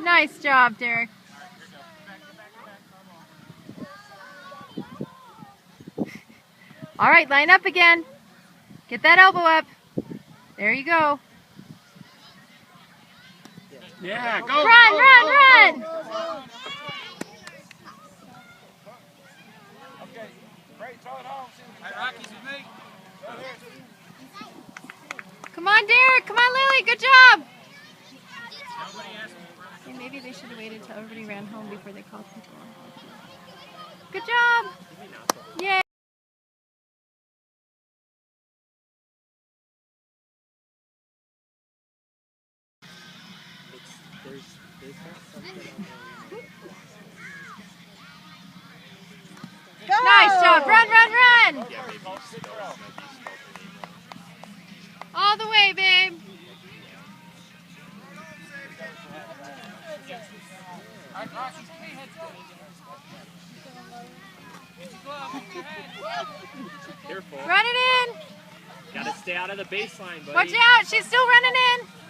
Nice job, Derek. All right, line up again. Get that elbow up. There you go. Yeah, go. Run, run, run. Okay, great, throw it home. Hey, Rocky's with me. Come on, Derek. Come on, Lily. Good job. Hey, maybe they should have waited till everybody ran home before they called people. Good job. Yay. Nice job. Run, run, run. All the way, babe. Careful. Run it in. Gotta stay out of the baseline, buddy. Watch out. She's still running in.